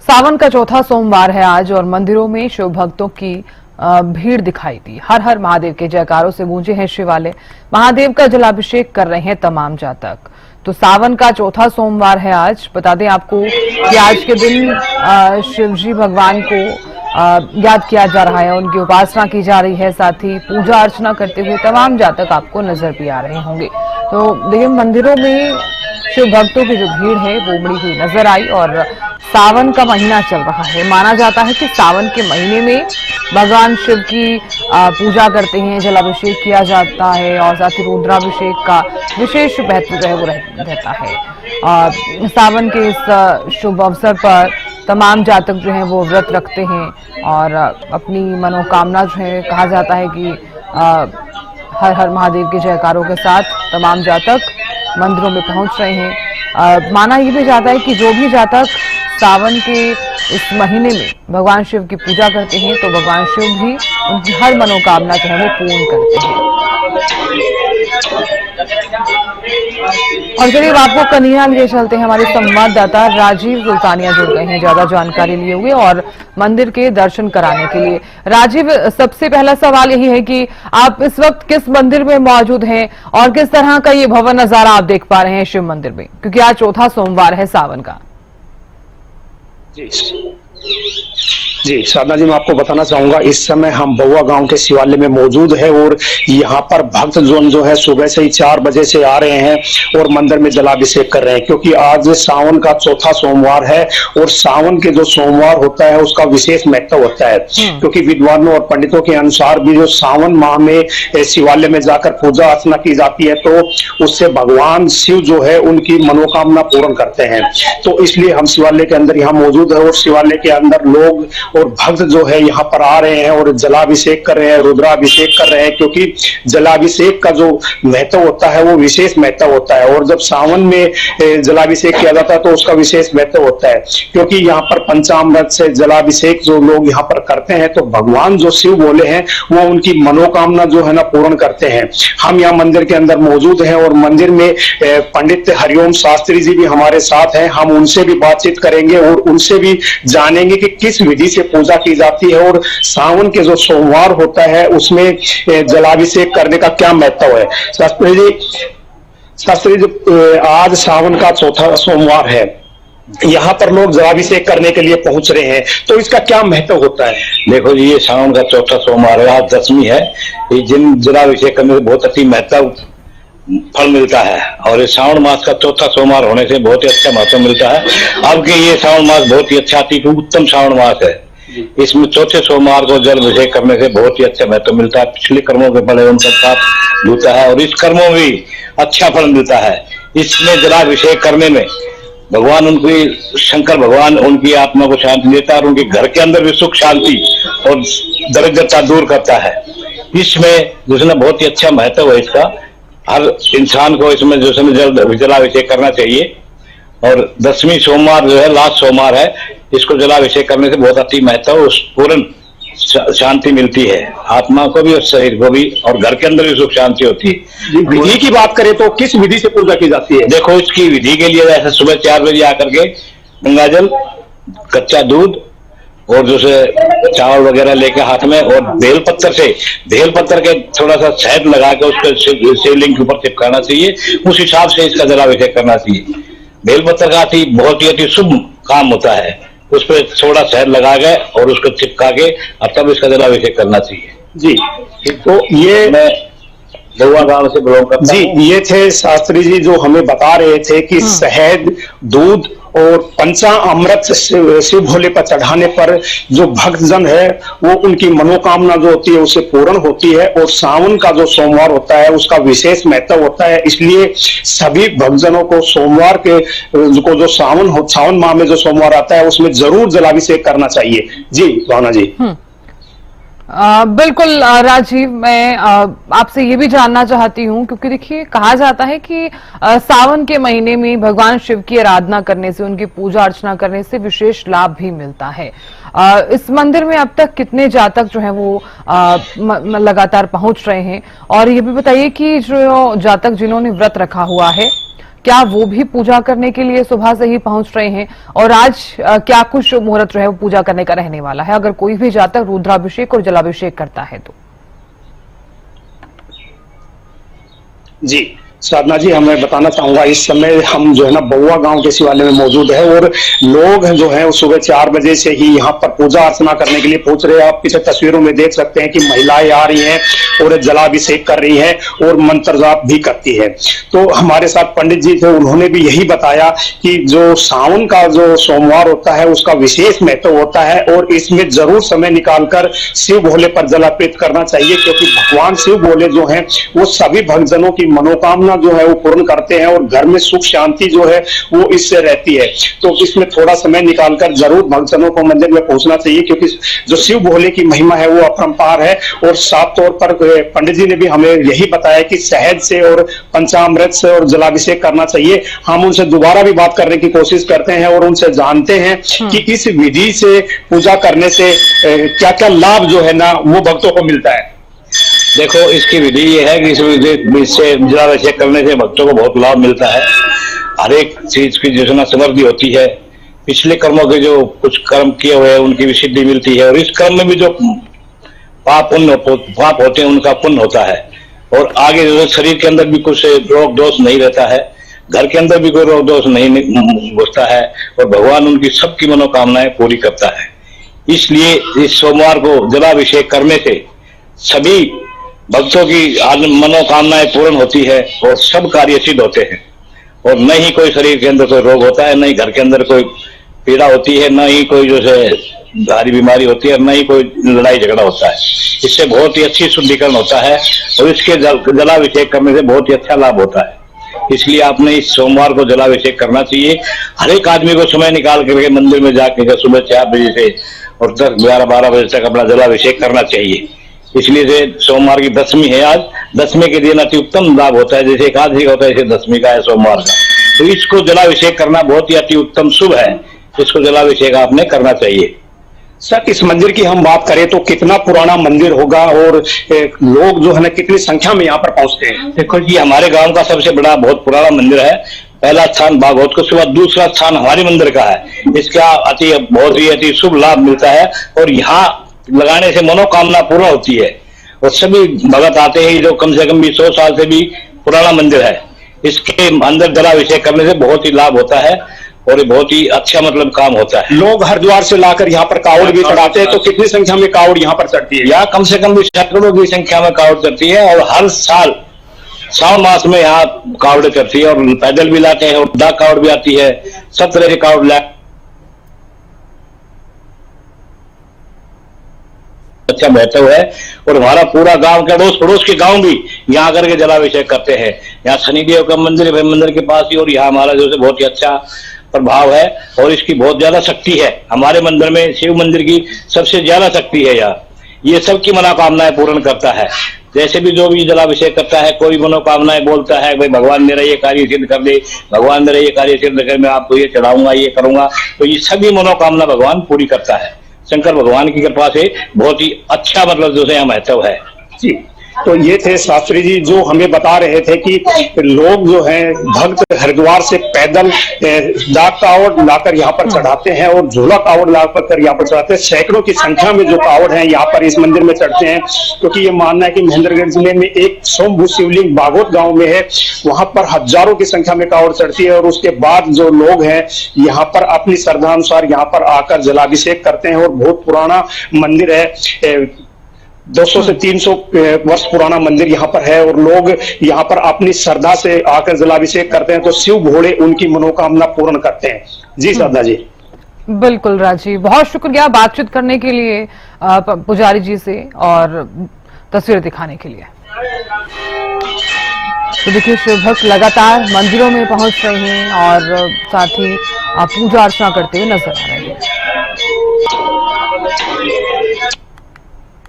सावन का चौथा सोमवार है आज और मंदिरों में शिव भक्तों की भीड़ दिखाई दी। हर हर महादेव के जयकारों से गूंजे हैं शिवालय। महादेव का जलाभिषेक कर रहे हैं तमाम जातक। तो सावन का चौथा सोमवार है आज। बता दें आपको कि आज के दिन शिवजी भगवान को याद किया जा रहा है, उनकी उपासना की जा रही है। साथ ही पूजा अर्चना करते हुए तमाम जातक आपको नजर भी आ रहे होंगे। तो देखिए, मंदिरों में शिव भक्तों की जो भीड़ है वो उमड़ी हुई नजर आई और सावन का महीना चल रहा है। माना जाता है कि सावन के महीने में भगवान शिव की पूजा करते हैं, जलाभिषेक किया जाता है और साथ ही रुद्राभिषेक का विशेष महत्व जो है वो रहता है। सावन के इस शुभ अवसर पर तमाम जातक जो हैं वो व्रत रखते हैं और अपनी मनोकामना जो है, कहा जाता है कि हर हर महादेव के जयकारों के साथ तमाम जातक मंदिरों में पहुंच रहे हैं। माना ये भी जाता है कि जो भी जातक सावन के इस महीने में भगवान शिव की पूजा करते हैं तो भगवान शिव भी उनकी हर मनोकामना जो है वो पूर्ण करते हैं। और चलिए आपको कन्हैया लिए चलते हैं। हमारे संवाददाता राजीव सुल्तानिया जुड़ गए हैं ज्यादा जानकारी लिए हुए और मंदिर के दर्शन कराने के लिए। राजीव, सबसे पहला सवाल यही है कि आप इस वक्त किस मंदिर में मौजूद हैं और किस तरह का ये भव्य नजारा आप देख पा रहे हैं शिव मंदिर में, क्योंकि आज चौथा सोमवार है सावन का। जी साधना जी, मैं आपको बताना चाहूंगा, इस समय हम बउआ गांव के शिवालय में मौजूद है और यहाँ पर भक्त जो है सुबह से ही 4 बजे से आ रहे हैं और मंदिर में जलाभिषेक कर रहे हैं, क्योंकि आज सावन का चौथा सोमवार है और सावन के जो सोमवार होता है उसका विशेष महत्व होता है। क्योंकि विद्वानों और पंडितों के अनुसार भी जो सावन माह में शिवालय में जाकर पूजा अर्चना की जाती है तो उससे भगवान शिव जो है उनकी मनोकामना पूर्ण करते हैं। तो इसलिए हम शिवालय के अंदर यहाँ मौजूद है और शिवालय के अंदर लोग और भक्त जो है यहाँ पर आ रहे हैं और जलाभिषेक कर रहे हैं, रुद्राभिषेक कर रहे हैं, क्योंकि जलाभिषेक का जो महत्व होता है वो विशेष महत्व होता है। और जब सावन में जलाभिषेक किया जाता है तो उसका विशेष महत्व होता है, क्योंकि यहाँ पर पंचामृत से जलाभिषेक जो लोग यहाँ पर करते हैं तो भगवान जो शिव बोले हैं वो उनकी मनोकामना जो है ना पूर्ण करते हैं। हम यहाँ मंदिर के अंदर मौजूद हैं और मंदिर में पंडित हरिओम शास्त्री जी भी हमारे साथ हैं। हम उनसे भी बातचीत करेंगे और उनसे भी जानेंगे कि किस विधि से पूजा की जाती है और सावन के जो सोमवार होता है उसमें जलाभिषेक करने का क्या महत्व है। शास्त्री जी, आज सावन का चौथा सोमवार है, यहाँ पर लोग जलाभिषेक करने के लिए पहुंच रहे हैं, तो इसका क्या महत्व होता है? देखो जी, ये सावन का चौथा सोमवार है, आज 10वीं है। ये जिन जलाभिषेक करने से बहुत अति महत्व फल मिलता है और इस श्रावण मास का चौथा सोमवार होने से बहुत ही अच्छा महत्व मिलता है। अब के ये श्रावण मास बहुत ही अच्छा उत्तम श्रावण मास है। इसमें चौथे सोमवार को जल अभिषेक करने से बहुत ही अच्छा महत्व मिलता है। पिछले कर्मों के फल एवं संताप मिलता है और इस कर्मों में भी अच्छा फल मिलता है। इसमें जलाभिषेक करने में भगवान उनकी शंकर भगवान उनकी आत्मा को शांति देता है और उनके घर के अंदर भी सुख शांति और दरिद्रता दूर करता है। इसमें जिसने बहुत ही अच्छा महत्व है इसका, हर इंसान को इसमें जो है जलाभिषेक करना चाहिए। और 10वीं सोमवार जो है लास्ट सोमवार है, इसको जलाभिषेक करने से बहुत अति महत्व उस पूर्ण शांति मिलती है, आत्मा को भी और शरीर को भी, और घर के अंदर भी सुख शांति होती है। विधि की बात करें तो किस विधि से पूजा की जाती है? देखो, इसकी विधि के लिए जैसे सुबह 4 बजे आकर के गंगा जल, कच्चा दूध और जैसे चावल वगैरह लेके हाथ में और बेलपत्तर के थोड़ा सा शहद लगा के उसको शिवलिंग के ऊपर चिपकाना चाहिए। उस हिसाब से इसका जलाभिषेक करना चाहिए। बेलपत्तर का बहुत ही अति शुभ काम होता है, उस पर थोड़ा शहद लगा के और उसको चिपका के और तब इसका जलाभिषेक करना चाहिए। जी, तो ये मैं बउआ गांव से बिलोंग करता हूं। जी, ये थे शास्त्री जी जो हमें बता रहे थे कि शहद, दूध और पंचामृत शिव भोले पर चढ़ाने पर जो भक्तजन है वो उनकी मनोकामना जो होती है उससे पूर्ण होती है। और सावन का जो सोमवार होता है उसका विशेष महत्व होता है, इसलिए सभी भक्तजनों को सोमवार के जो सावन माह में जो सोमवार आता है उसमें जरूर जलाभिषेक करना चाहिए। जी भावना जी। बिल्कुल राजीव, मैं आपसे ये भी जानना चाहती हूँ, क्योंकि देखिए कहा जाता है कि सावन के महीने में भगवान शिव की आराधना करने से, उनकी पूजा अर्चना करने से विशेष लाभ भी मिलता है। इस मंदिर में अब तक कितने जातक जो हैं वो लगातार पहुंच रहे हैं, और ये भी बताइए कि जो जातक जिन्होंने व्रत रखा हुआ है क्या वो भी पूजा करने के लिए सुबह से ही पहुंच रहे हैं? और आज क्या कुछ शुभ मुहूर्त जो है वो पूजा करने का रहने वाला है, अगर कोई भी जातक रुद्राभिषेक और जलाभिषेक करता है तो? जी साधना जी, हमें बताना चाहूंगा, इस समय हम जो है ना बउआ गांव के शिवालय में मौजूद है और लोग जो हैं वो सुबह 4 बजे से ही यहाँ पर पूजा अर्चना करने के लिए पहुंच रहे हैं। आप पीछे तस्वीरों में देख सकते हैं कि महिलाएं आ रही हैं और जलाभिषेक कर रही हैं और मंत्र जाप भी करती है। तो हमारे साथ पंडित जी थे, उन्होंने भी यही बताया कि जो सावन का जो सोमवार होता है उसका विशेष महत्व होता है और इसमें जरूर समय निकालकर शिव भोले पर जल अर्पित करना चाहिए, क्योंकि भगवान शिव भोले जो है वो सभी भक्तजनों की मनोकामना जो है वो पूर्ण करते हैं और घर में सुख शांति जो है वो इससे रहती है। तो इसमें थोड़ा समय निकालकर जरूर भक्तजनों को मंदिर में पहुंचना चाहिए, क्योंकि जो शिव भोले की महिमा है वो अपरंपार है। और साफ तौर पर पंडित जी ने भी हमें यही बताया कि शहद से और पंचामृत से और जलाभिषेक करना चाहिए। हम उनसे दोबारा भी बात करने की कोशिश करते हैं और उनसे जानते हैं कि इस विधि से पूजा करने से क्या क्या लाभ जो है ना वो भक्तों को मिलता है। देखो, इसकी विधि ये है कि इस विधि से जलाभिषेक करने से भक्तों को बहुत लाभ मिलता है। हर एक चीज की जो है समृद्धि होती है, पिछले कर्मों के जो कुछ कर्म किए हुए हैं उनकी भी सिद्धि मिलती है और इस कर्म में भी जो पाप होते हैं उनका पुण्य होता है और आगे जो शरीर के अंदर भी कुछ रोग दोष नहीं रहता है, घर के अंदर भी कोई रोग दोष नहीं घुसता है और भगवान उनकी सबकी मनोकामनाएं पूरी करता है। इसलिए इस सोमवार को जलाभिषेक करने से सभी भक्तों की मनोकामनाएं पूर्ण होती है और सब कार्य सिद्ध होते हैं और न ही कोई शरीर के अंदर कोई रोग होता है, न ही घर के अंदर कोई पीड़ा होती है, न ही कोई जो है भारी बीमारी होती है और न ही कोई लड़ाई झगड़ा होता है। इससे बहुत ही अच्छी शुद्धिकरण होता है और इसके जलाभिषेक करने से बहुत ही अच्छा लाभ होता है। इसलिए आपने इस सोमवार को जलाभिषेक करना चाहिए। हर एक आदमी को समय निकाल करके मंदिर में जाकर सुबह 4 बजे से और 10, 11, 12 बजे तक अपना जलाभिषेक करना चाहिए। इसलिए से सोमवार की दशमी है आज, दशमी के दिन अति उत्तम लाभ होता है, जैसे एकादशी का होता है ऐसे दशमी का है सोमवार का। तो इसको जलाभिषेक करना बहुत ही अति उत्तम शुभ है, इसको जलाभिषेक आपने करना चाहिए। सर, इस मंदिर की हम बात करें तो कितना पुराना मंदिर होगा और लोग जो है ना कितनी संख्या में यहाँ पर पहुंचते हैं? देखो जी, हमारे गांव का सबसे बड़ा बहुत पुराना मंदिर है। पहला स्थान भागवत के बाद दूसरा स्थान हमारे मंदिर का है। इसका बहुत ही अति शुभ लाभ मिलता है और यहाँ लगाने से मनोकामना पूर्ण होती है और सभी भगत आते हैं। जो कम से कम भी 100 साल से भी पुराना मंदिर है, इसके अंदर जलाभिषेक करने से बहुत ही लाभ होता है और ये बहुत ही अच्छा काम होता है। लोग हरिद्वार से लाकर यहाँ पर कावड़ भी चढ़ाते हैं, तो कितनी संख्या में कावड़ यहाँ पर चढ़ती है? यहाँ कम से कम भी सैकड़ों की संख्या में कावड़ चढ़ती है और हर साल सावन मास में यहाँ कावड़ चढ़ती है और पैदल भी लाते हैं और डाक कावड़ भी आती है। सब तरह के कावड़ ला अच्छा महत्व है और हमारा पूरा गांव के अड़ोस पड़ोस के गांव भी यहाँ आकर के जलाभिषेक करते हैं। यहाँ शनिदेव का मंदिर है मंदिर के पास ही और यहाँ हमारा जो है बहुत ही अच्छा प्रभाव है और इसकी बहुत ज्यादा शक्ति है। हमारे मंदिर में शिव मंदिर की सबसे ज्यादा शक्ति है। यहाँ ये सबकी मनोकामनाएं पूर्ण करता है। जैसे भी जो भी जलाभिषेक करता है कोई मनोकामनाएं बोलता है, भाई भगवान मेरा ये कार्य सिद्ध कर दे, भगवान मेरा ये कार्य सिद्ध कर, मैं आपको ये चढ़ाऊंगा, ये करूंगा, तो ये सभी मनोकामना भगवान पूरी करता है। शंकर भगवान की कृपा से बहुत ही अच्छा जो है महत्व है जी। तो ये थे शास्त्री जी जो हमें बता रहे थे कि लोग जो हैं भक्त हरिद्वार से पैदल डाक कावड़ लाकर यहाँ पर चढ़ाते हैं और झोला कावड़ लाकर यहाँ पर चढ़ाते हैं। सैकड़ों की संख्या में जो कावड़ हैं यहाँ पर इस मंदिर में चढ़ते हैं, क्योंकि ये मानना है कि महेंद्रगढ़ जिले में एक सोमभू शिवलिंग भागवत गांव में है, वहां पर हजारों की संख्या में कावड़ चढ़ती है और उसके बाद जो लोग हैं यहाँ पर अपनी श्रद्धा अनुसार यहाँ पर आकर जलाभिषेक करते हैं। और बहुत पुराना मंदिर है, 200 से 300 वर्ष पुराना मंदिर यहाँ पर है और लोग यहाँ पर अपनी श्रद्धा से आकर जलाभिषेक करते हैं, तो शिव भोले उनकी मनोकामना पूर्ण करते हैं। जी श्रद्धा जी। बिल्कुल राजीव, बहुत शुक्रिया बातचीत करने के लिए पुजारी जी से और तस्वीर दिखाने के लिए। तो देखिए, शिव भक्त लगातार मंदिरों में पहुंच रहे हैं और साथ ही पूजा अर्चना करते हुए नजर आ रहे हैं।